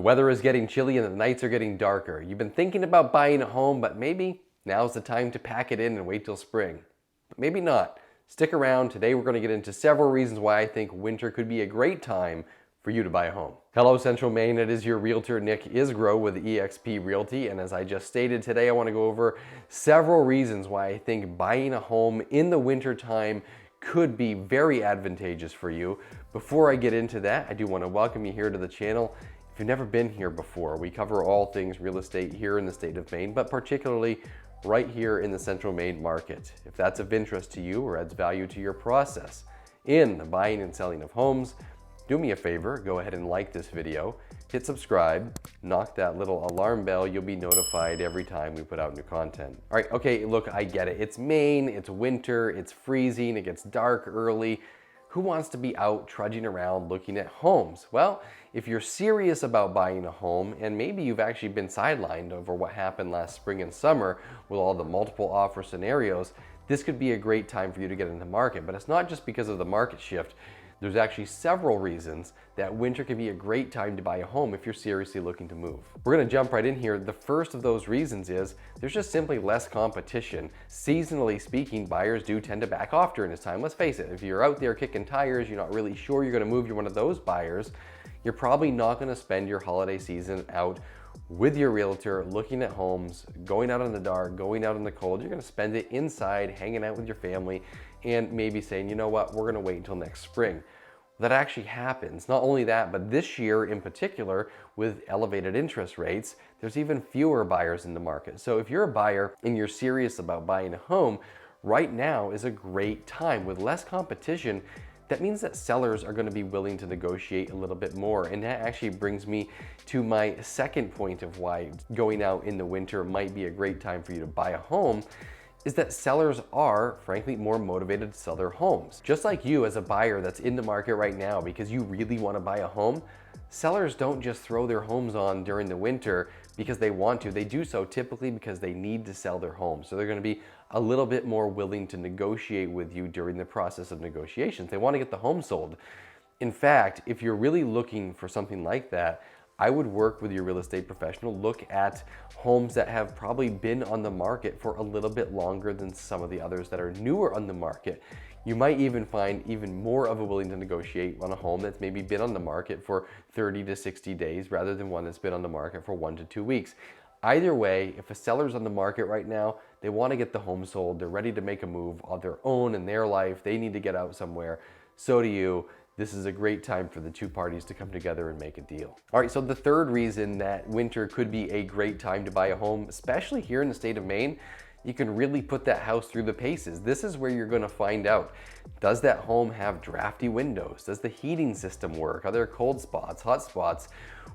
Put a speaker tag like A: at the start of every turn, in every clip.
A: weather is getting chilly and the nights are getting darker. You've been thinking about buying a home, but maybe now's the time to pack it in and wait till spring. But maybe not. Stick around. Today we're going to get into several reasons why I think winter could be a great time for you to buy a home. Hello Central Maine, it is your realtor Nick Isgro with eXp Realty, and as I just stated today, I want to go over several reasons why I think buying a home in the winter time could be very advantageous for you. Before I get into that, I do want to welcome you here to the channel. If you've never been here before, we cover all things real estate here in the state of Maine, but particularly right here in the Central Maine market. If that's of interest to you or adds value to your process in the buying and selling of homes, do me a favor, go ahead and like this video, hit subscribe, knock that little alarm bell, you'll be notified every time we put out new content. All right, okay, look, I get it. It's Maine, it's winter, it's freezing, it gets dark early. Who wants to be out trudging around looking at homes? Well, if you're serious about buying a home, and maybe you've actually been sidelined over what happened last spring and summer with all the multiple offer scenarios, this could be a great time for you to get in the market. But it's not just because of the market shift. There's actually several reasons that winter can be a great time to buy a home if you're seriously looking to move. We're gonna jump right in here. The first of those reasons is there's just simply less competition. Seasonally speaking, buyers do tend to back off during this time. Let's face it, if you're out there kicking tires, you're not really sure you're gonna move, you're one of those buyers, you're probably not gonna spend your holiday season out with your realtor, looking at homes, going out in the dark, going out in the cold. You're gonna spend it inside, hanging out with your family, and maybe saying, you know what, we're gonna wait until next spring. That actually happens. Not only that, but this year in particular, with elevated interest rates, there's even fewer buyers in the market. So if you're a buyer and you're serious about buying a home, right now is a great time. With less competition, that means that sellers are going to be willing to negotiate a little bit more. And that actually brings me to my second point of why going out in the winter might be a great time for you to buy a home, is that sellers are, frankly, more motivated to sell their homes. Just like you as a buyer that's in the market right now because you really want to buy a home, sellers don't just throw their homes on during the winter because they want to. They do so typically because they need to sell their home. So they're going to be a little bit more willing to negotiate with you during the process of negotiations. They want to get the home sold. In fact, if you're really looking for something like that, I would work with your real estate professional, look at homes that have probably been on the market for a little bit longer than some of the others that are newer on the market. You might even find even more of a willing to negotiate on a home that's maybe been on the market for 30 to 60 days rather than one that's been on the market for 1 to 2 weeks. Either way, if a seller's on the market right now, they want to get the home sold, they're ready to make a move on their own in their life, they need to get out somewhere, so do you. This is a great time for the two parties to come together and make a deal. All right, so the third reason that winter could be a great time to buy a home, especially here in the state of Maine, you can really put that house through the paces. This is where you're gonna find out, does that home have drafty windows? Does the heating system work? Are there cold spots, hot spots?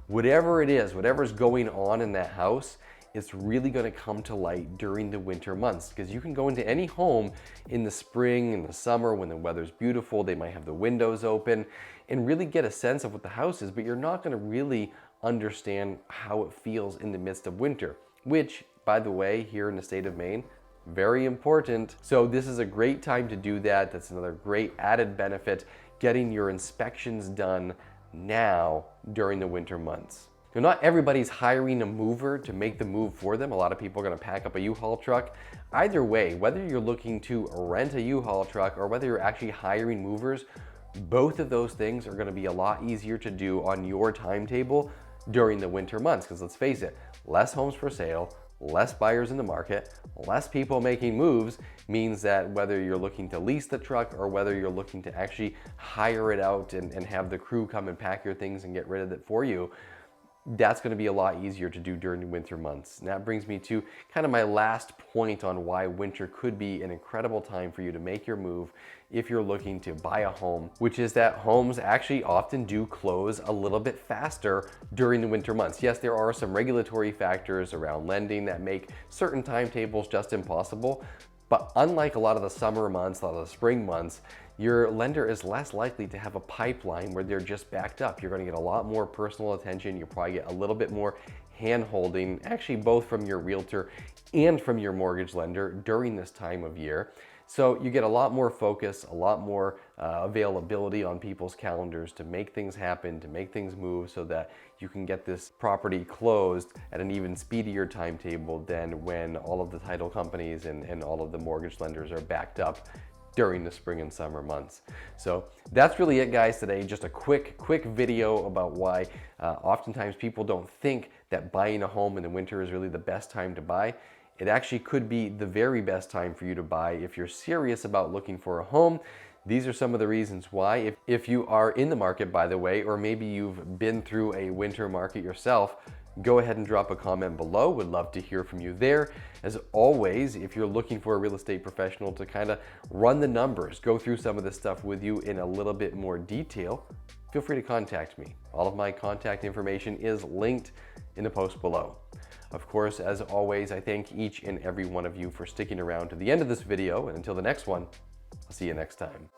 A: Whatever it is, whatever's going on in that house, it's really going to come to light during the winter months, because you can go into any home in the spring and the summer when the weather's beautiful, they might have the windows open, and really get a sense of what the house is, but you're not going to really understand how it feels in the midst of winter, which, by the way, here in the state of Maine, very important. So this is a great time to do that. That's another great added benefit, getting your inspections done now during the winter months. Now, not everybody's hiring a mover to make the move for them. A lot of people are going to pack up a U-Haul truck. Either way, whether you're looking to rent a U-Haul truck or whether you're actually hiring movers, both of those things are going to be a lot easier to do on your timetable during the winter months. Because let's face it, less homes for sale, less buyers in the market, less people making moves means that whether you're looking to lease the truck or whether you're looking to actually hire it out and have the crew come and pack your things and get rid of it for you, that's going to be a lot easier to do during the winter months. And that brings me to kind of my last point on why winter could be an incredible time for you to make your move if you're looking to buy a home, which is that homes actually often do close a little bit faster during the winter months. Yes, there are some regulatory factors around lending that make certain timetables just impossible, but unlike a lot of the summer months, a lot of the spring months, your lender is less likely to have a pipeline where they're just backed up. You're going to get a lot more personal attention. You'll probably get a little bit more hand-holding, actually both from your realtor and from your mortgage lender during this time of year. So you get a lot more focus, a lot more availability on people's calendars to make things happen, to make things move so that you can get this property closed at an even speedier timetable than when all of the title companies and all of the mortgage lenders are backed up during the spring and summer months. So that's really it, guys, today. Just a quick video about why oftentimes people don't think that buying a home in the winter is really the best time to buy. It actually could be the very best time for you to buy if you're serious about looking for a home. These are some of the reasons why. If you are in the market, by the way, or maybe you've been through a winter market yourself, go ahead and drop a comment below. Would love to hear from you there. As always, if you're looking for a real estate professional to kind of run the numbers, go through some of this stuff with you in a little bit more detail, feel free to contact me. All of my contact information is linked in the post below. Of course, as always, I thank each and every one of you for sticking around to the end of this video, and until the next one, I'll see you next time.